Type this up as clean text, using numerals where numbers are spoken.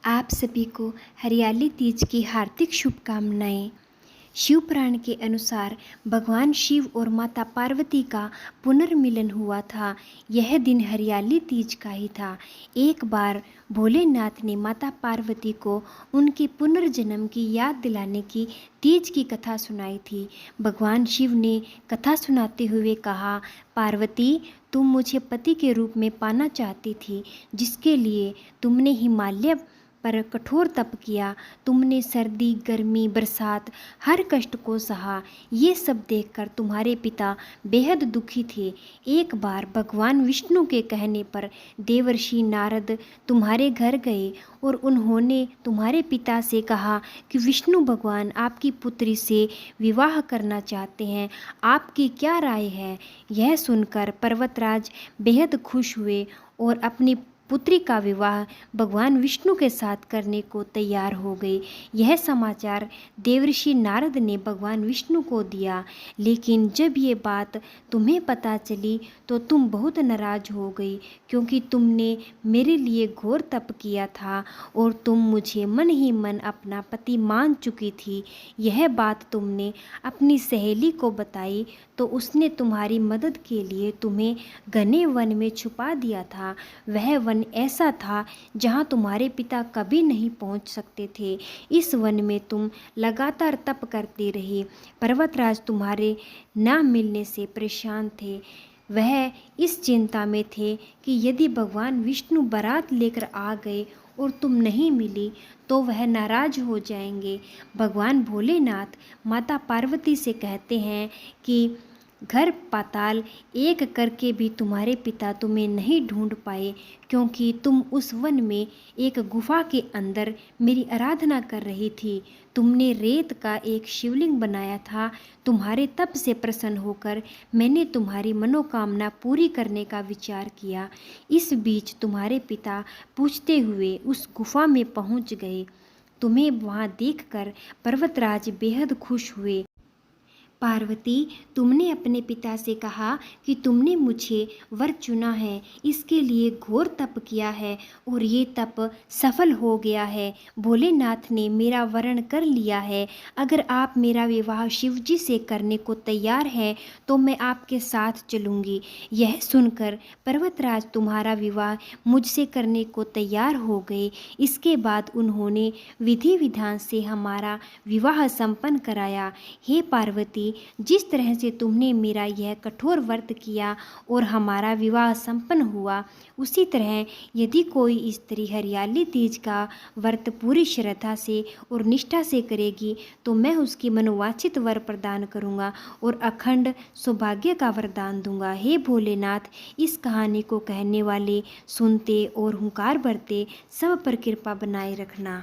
आप सभी को हरियाली तीज की हार्दिक शुभकामनाएं। शिव पुराण के अनुसार भगवान शिव और माता पार्वती का पुनर्मिलन हुआ था। यह दिन हरियाली तीज का ही था। एक बार भोलेनाथ ने माता पार्वती को उनके पुनर्जन्म की याद दिलाने की तीज की कथा सुनाई थी। भगवान शिव ने कथा सुनाते हुए कहा, पार्वती, तुम मुझे पति के रूप में पाना चाहती थी, जिसके लिए तुमने हिमालय पर कठोर तप किया। तुमने सर्दी, गर्मी, बरसात, हर कष्ट को सहा। ये सब देखकर तुम्हारे पिता बेहद दुखी थे। एक बार भगवान विष्णु के कहने पर देवर्षि नारद तुम्हारे घर गए और उन्होंने तुम्हारे पिता से कहा कि विष्णु भगवान आपकी पुत्री से विवाह करना चाहते हैं। आपकी क्या राय है? यह सुनकर पर्वतराज बेहद खुश हुए और अपनी पुत्री का विवाह भगवान विष्णु के साथ करने को तैयार हो गई। यह समाचार देवर्षि नारद ने भगवान विष्णु को दिया, लेकिन जब ये बात तुम्हें पता चली तो तुम बहुत नाराज हो गई, क्योंकि तुमने मेरे लिए घोर तप किया था और तुम मुझे मन ही मन अपना पति मान चुकी थी। यह बात तुमने अपनी सहेली को बताई तो उसने तुम्हारी मदद के लिए तुम्हें घने वन में छुपा दिया था। वह वन ऐसा था जहाँ तुम्हारे पिता कभी नहीं पहुँच सकते थे। इस वन में तुम लगातार तप करते रहे। पर्वतराज तुम्हारे न मिलने से परेशान थे। वह इस चिंता में थे कि यदि भगवान विष्णु बारात लेकर आ गए और तुम नहीं मिली तो वह नाराज हो जाएंगे। भगवान भोलेनाथ माता पार्वती से कहते हैं कि घर पाताल एक करके भी तुम्हारे पिता तुम्हें नहीं ढूंढ पाए, क्योंकि तुम उस वन में एक गुफा के अंदर मेरी आराधना कर रही थी। तुमने रेत का एक शिवलिंग बनाया था। तुम्हारे तप से प्रसन्न होकर मैंने तुम्हारी मनोकामना पूरी करने का विचार किया। इस बीच तुम्हारे पिता पूछते हुए उस गुफा में पहुंच गए। तुम्हें वहां देखकर पर्वतराज बेहद खुश हुए। पार्वती, तुमने अपने पिता से कहा कि तुमने मुझे वर चुना है, इसके लिए घोर तप किया है और ये तप सफल हो गया है। भोलेनाथ ने मेरा वरण कर लिया है। अगर आप मेरा विवाह शिवजी से करने को तैयार हैं तो मैं आपके साथ चलूँगी। यह सुनकर पर्वतराज तुम्हारा विवाह मुझसे करने को तैयार हो गए। इसके बाद उन्होंने विधि विधान से हमारा विवाह संपन्न कराया। हे पार्वती, जिस तरह से तुमने मेरा यह कठोर व्रत किया और हमारा विवाह संपन्न हुआ, उसी तरह यदि कोई स्त्री हरियाली तीज का व्रत पूरी श्रद्धा से और निष्ठा से करेगी तो मैं उसकी मनोवांछित वर प्रदान करूंगा और अखंड सौभाग्य का वरदान दूंगा। हे भोलेनाथ, इस कहानी को कहने वाले, सुनते और हुंकार भरते सब पर कृपा बनाए रखना।